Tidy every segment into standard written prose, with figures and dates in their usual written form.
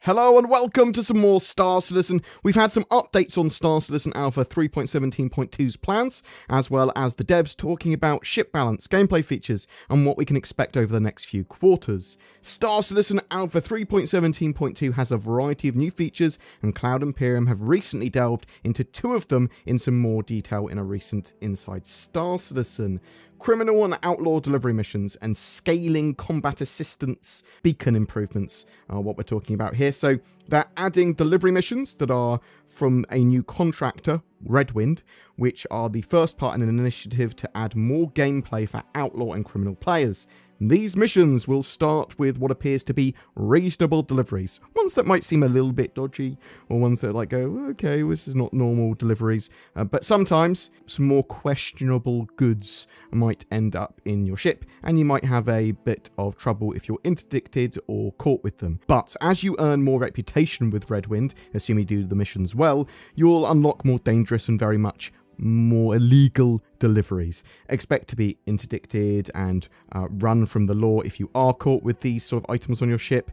Hello and welcome to some more Star Citizen. We've had some updates on Star Citizen Alpha 3.17.2's plans, as well as the devs talking about ship balance, gameplay features, and what we can expect over the next few quarters. Star Citizen Alpha 3.17.2 has a variety of new features, and Cloud Imperium have recently delved into two of them in some more detail in a recent Inside Star Citizen. Criminal and outlaw delivery missions and scaling combat assistance beacon improvements are what we're talking about here. So they're adding delivery missions that are from a new contractor, Redwind, which are the first part in an initiative to add more gameplay for outlaw and criminal players. These missions will start with what appears to be reasonable deliveries, ones that might seem a little bit dodgy, or ones that like go, okay, this is not normal deliveries, but sometimes some more questionable goods might end up in your ship, and you might have a bit of trouble if you're interdicted or caught with them. But as you earn more reputation with Redwind, assuming you do the missions well, you'll unlock more dangerous and very much more illegal deliveries. Expect to be interdicted and run from the law if you are caught with these sort of items on your ship,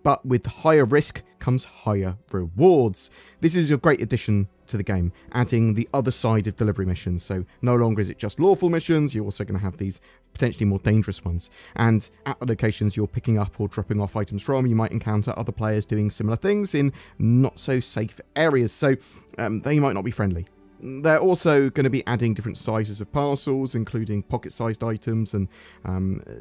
but with higher risk comes higher rewards. This is a great addition to the game, adding the other side of delivery missions. So no longer is it just lawful missions, you're also going to have these potentially more dangerous ones. And at the locations you're picking up or dropping off items from, you might encounter other players doing similar things in not so safe areas, so they might not be friendly. They're also going to be adding different sizes of parcels, including pocket-sized items and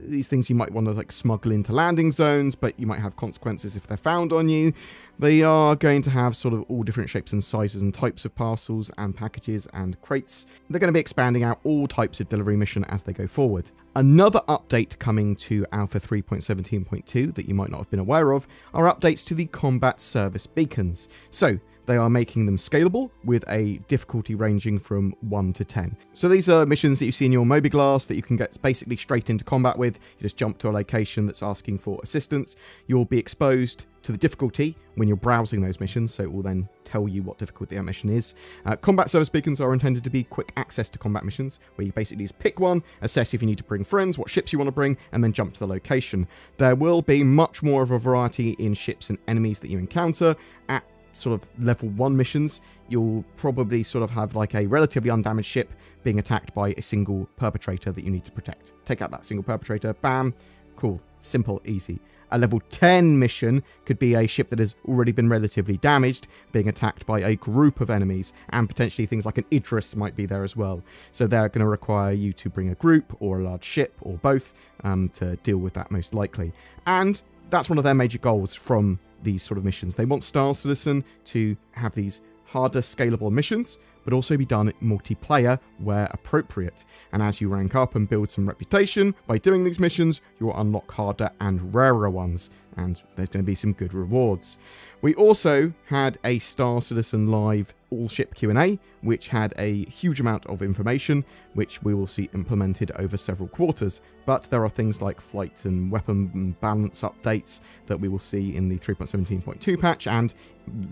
these things you might want to like smuggle into landing zones, but you might have consequences if they're found on you. They are going to have sort of all different shapes and sizes and types of parcels and packages and crates. They're going to be expanding out all types of delivery mission as they go forward. Another update coming to Alpha 3.17.2 that you might not have been aware of are updates to the combat service beacons. So they are making them scalable with a difficulty ranging from 1 to 10. So these are missions that you see in your Mobiglass that you can get basically straight into combat with. You just jump to a location that's asking for assistance. You'll be exposed to the difficulty when you're browsing those missions, so it will then tell you what difficulty that mission is. Combat service beacons are intended to be quick access to combat missions, where you basically just pick one, assess if you need to bring friends, what ships you want to bring, and then jump to the location. There will be much more of a variety in ships and enemies that you encounter. At sort of level 1 missions, you'll probably sort of have like a relatively undamaged ship being attacked by a single perpetrator that you need to protect. Take out that single perpetrator, bam, cool, simple, easy. A level 10 mission could be a ship that has already been relatively damaged, being attacked by a group of enemies, and potentially things like an Idris might be there as well. So they're going to require you to bring a group or a large ship or both to deal with that most likely. And that's one of their major goals from these sort of missions. They want Star Citizen to have these harder scalable missions, but also be done multiplayer where appropriate. And as you rank up and build some reputation by doing these missions, you'll unlock harder and rarer ones, and there's going to be some good rewards. We also had a Star Citizen Live all-ship Q&A, which had a huge amount of information, which we will see implemented over several quarters. But there are things like flight and weapon balance updates that we will see in the 3.17.2 patch, and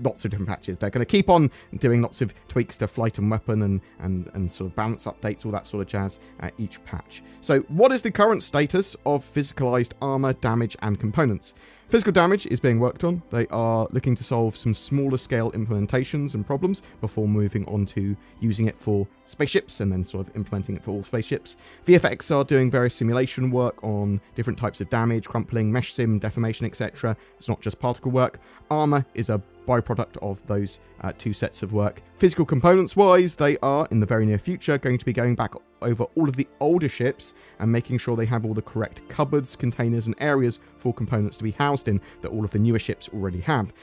lots of different patches. They're going to keep on doing lots of tweaks to flight and weapon and sort of balance updates, all that sort of jazz at each patch. So what is the current status of physicalized armor, damage, and components? Physical damage is being worked on. They are looking to solve some smaller scale implementations and problems before moving on to using it for spaceships and then sort of implementing it for all spaceships. VFX are doing various simulation work on different types of damage, crumpling, mesh sim, deformation, etc. It's not just particle work. Armor is a byproduct of those two sets of work. Physical components wise, they are in the very near future going to be going back over all of the older ships and making sure they have all the correct cupboards, containers and areas for components to be housed in that all of the newer ships already have.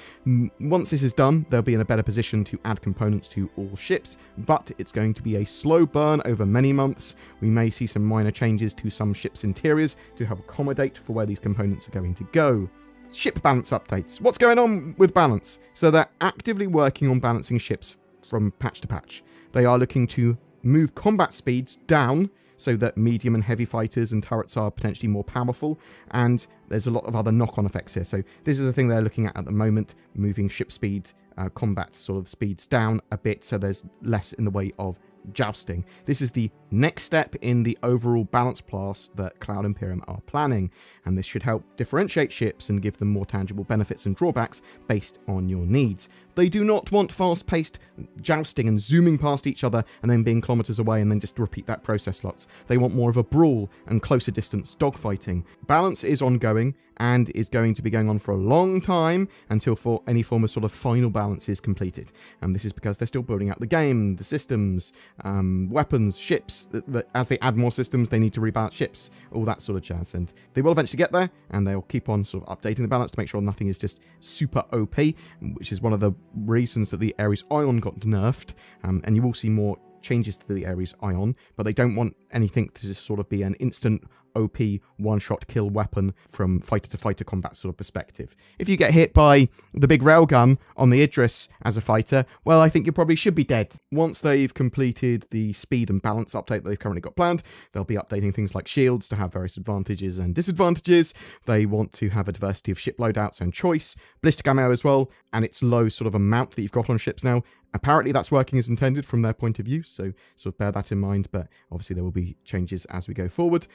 Once this is done, they'll be in a better position to add components to all ships, but it's going to be a slow burn over many months. We may see some minor changes to some ships' interiors to help accommodate for where these components are going to go. Ship balance updates. What's going on with balance? So they're actively working on balancing ships from patch to patch. They are looking to move combat speeds down so that medium and heavy fighters and turrets are potentially more powerful, and there's a lot of other knock-on effects here. So this is the thing they're looking at the moment, moving ship speed, combat sort of speeds down a bit so there's less in the way of jousting. This is the next step in the overall balance pass that Cloud Imperium are planning, and this should help differentiate ships and give them more tangible benefits and drawbacks based on your needs. They do not want fast-paced jousting and zooming past each other and then being kilometers away and then just repeat that process lots. They want more of a brawl and closer distance dogfighting. Balance is ongoing and is going to be going on for a long time until any form of sort of final balance is completed. And this is because they're still building out the game, the systems, weapons, ships. As they add more systems, they need to rebalance ships, all that sort of jazz. And they will eventually get there, and they'll keep on sort of updating the balance to make sure nothing is just super OP, which is one of the reasons that the Ares Ion got nerfed, and you will see more changes to the Ares Ion, but they don't want anything to just sort of be an instant OP one-shot kill weapon from fighter-to-fighter combat sort of perspective. If you get hit by the big railgun on the Idris as a fighter, well, I think you probably should be dead. Once they've completed the speed and balance update that they've currently got planned, they'll be updating things like shields to have various advantages and disadvantages. They want to have a diversity of ship loadouts and choice, ballistic ammo as well, and its low sort of amount that you've got on ships now. Apparently that's working as intended from their point of view, so sort of bear that in mind, but obviously there will be changes as we go forward.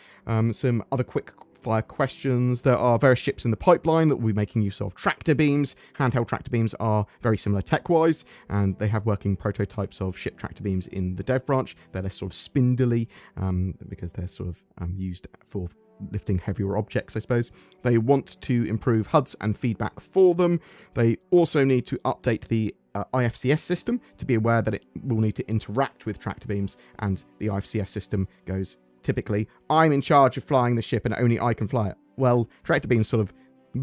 Some other quick fire questions. There are various ships in the pipeline that will be making use of tractor beams. Handheld tractor beams are very similar tech-wise, and they have working prototypes of ship tractor beams in the dev branch. They're less sort of spindly because they're sort of used for lifting heavier objects, I suppose. They want to improve HUDs and feedback for them. They also need to update the IFCS system to be aware that it will need to interact with tractor beams, and the IFCS system goes, typically, I'm in charge of flying the ship and only I can fly it. Well, tractor beams sort of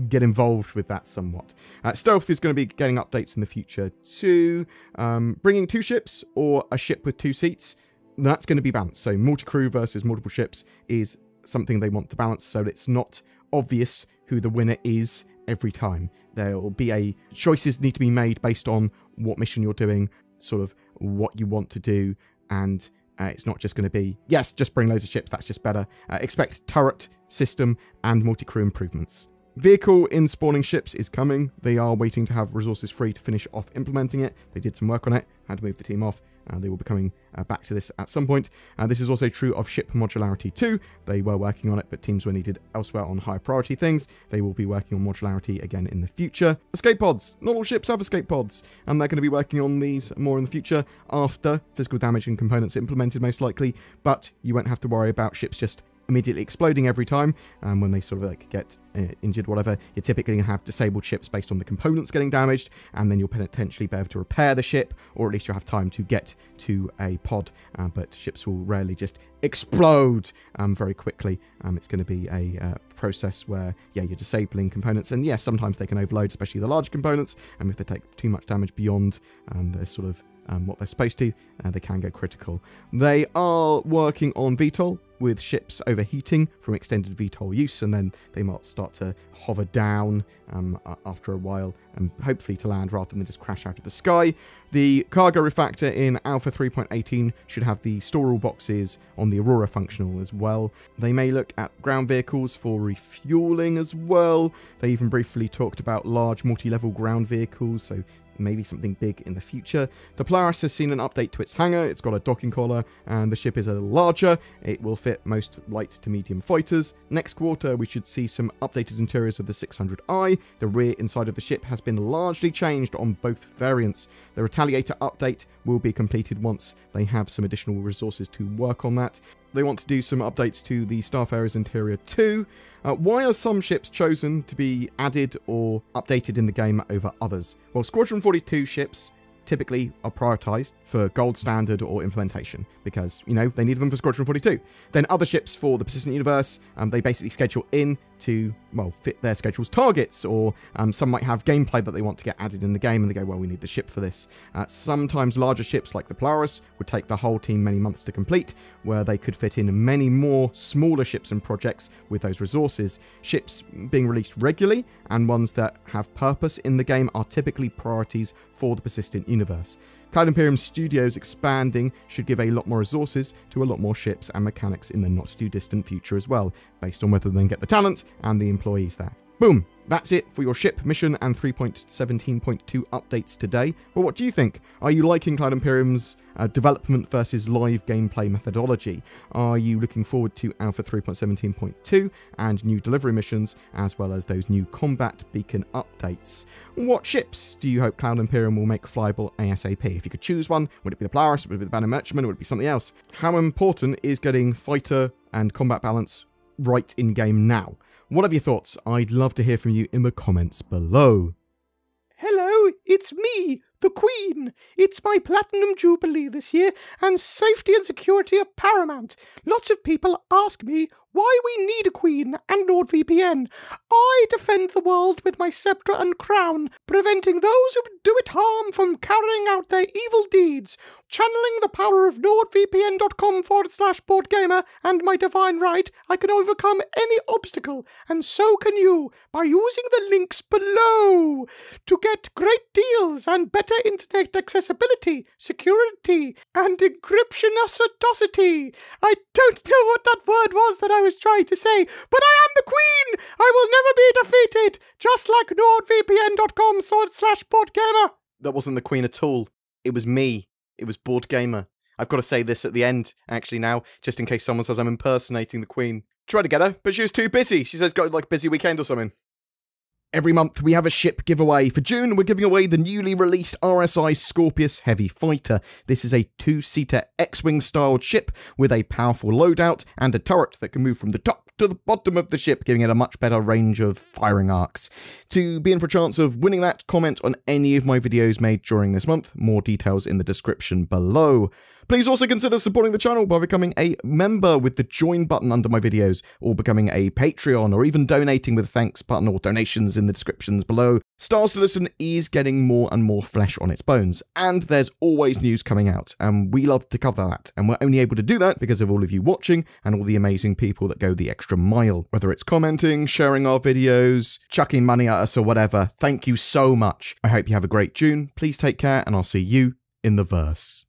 get involved with that somewhat. Stealth is going to be getting updates in the future too. Bringing 2 ships or a ship with 2 seats, that's going to be balanced. So multi-crew versus multiple ships is something they want to balance, so it's not obvious who the winner is every time. There will be choices need to be made based on what mission you're doing, sort of what you want to do, and it's not just going to be, yes, just bring loads of ships, that's just better. Expect turret, system, and multi-crew improvements. Vehicle in spawning ships is coming. They are waiting to have resources free to finish off implementing it. They did some work on it, had to move the team off. They will be coming back to this at some point. This is also true of ship modularity too. They were working on it, but teams were needed elsewhere on higher priority things. They will be working on modularity again in the future. Escape pods. Not all ships have escape pods, and they're going to be working on these more in the future after physical damage and components implemented most likely, but you won't have to worry about ships just immediately exploding every time when they sort of like get injured, whatever. You're typically going to have disabled ships based on the components getting damaged, and then you'll potentially be able to repair the ship, or at least you'll have time to get to a pod, but ships will rarely just explode very quickly. It's going to be a process where, yeah, you're disabling components, and yes, sometimes they can overload, especially the large components, and if they take too much damage beyond the sort of what they're supposed to, they can go critical. They are working on VTOL, with ships overheating from extended VTOL use, and then they might start to hover down after a while, and hopefully to land rather than just crash out of the sky. The cargo refactor in Alpha 3.18 should have the store-all boxes on the Aurora functional as well. They may look at ground vehicles for refueling as well. They even briefly talked about large multi-level ground vehicles, so maybe something big in the future. The Polaris has seen an update to its hangar. It's got a docking collar, and the ship is a little larger. It will fit most light to medium fighters. Next quarter, we should see some updated interiors of the 600i. The rear inside of the ship has been largely changed on both variants. The Retaliator update will be completed once they have some additional resources to work on that. They want to do some updates to the Starfarer's interior too. Why are some ships chosen to be added or updated in the game over others? Well, Squadron 42 ships typically are prioritized for gold standard or implementation because, you know, they need them for Squadron 42. Then other ships for the persistent universe, they basically schedule in to, well, fit their schedule's targets, or some might have gameplay that they want to get added in the game and they go, well, we need the ship for this. Sometimes larger ships like the Polaris would take the whole team many months to complete, where they could fit in many more smaller ships and projects with those resources. Ships being released regularly and ones that have purpose in the game are typically priorities for the persistent universe. Cloud Imperium Studios expanding should give a lot more resources to a lot more ships and mechanics in the not too distant future as well, based on whether they can get the talent and the employees there. Boom. That's it for your ship, mission, and 3.17.2 updates today. But what do you think? Are you liking Cloud Imperium's development versus live gameplay methodology? Are you looking forward to Alpha 3.17.2 and new delivery missions, as well as those new combat beacon updates? What ships do you hope Cloud Imperium will make flyable ASAP? If you could choose one, would it be the Polaris, would it be the Banner Merchantman, would it be something else? How important is getting fighter and combat balance right in-game now? What are your thoughts? I'd love to hear from you in the comments below. Hello, it's me, the Queen. It's my Platinum Jubilee this year, and safety and security are paramount. Lots of people ask me why we need a Queen and NordVPN. I defend the world with my sceptre and crown, preventing those who do it harm from carrying out their evil deeds. Channeling the power of nordvpn.com/BoredGamer and my divine right, I can overcome any obstacle, and so can you, by using the links below to get great deals and better internet accessibility, security, and encryption acidocity. I don't know what that word was that I was trying to say, but I am the Queen! I will never be defeated, just like nordvpn.com/BoredGamer. That wasn't the Queen at all. It was me. It was BoredGamer. I've got to say this at the end, actually, now, just in case someone says I'm impersonating the Queen. Tried to get her, but she was too busy. She says got like a busy weekend or something. Every month we have a ship giveaway. For June, we're giving away the newly released RSI Scorpius Heavy Fighter. This is a 2-seater X-Wing styled ship with a powerful loadout and a turret that can move from the top to the bottom of the ship, giving it a much better range of firing arcs. To be in for a chance of winning that, comment on any of my videos made during this month. More details in the description below. Please also consider supporting the channel by becoming a member with the join button under my videos, or becoming a Patreon, or even donating with a thanks button or donations in the descriptions below. Star Citizen is getting more and more flesh on its bones, and there's always news coming out, and we love to cover that, and we're only able to do that because of all of you watching and all the amazing people that go the extra mile. Whether it's commenting, sharing our videos, chucking money at us or whatever, thank you so much. I hope you have a great June, please take care, and I'll see you in the verse.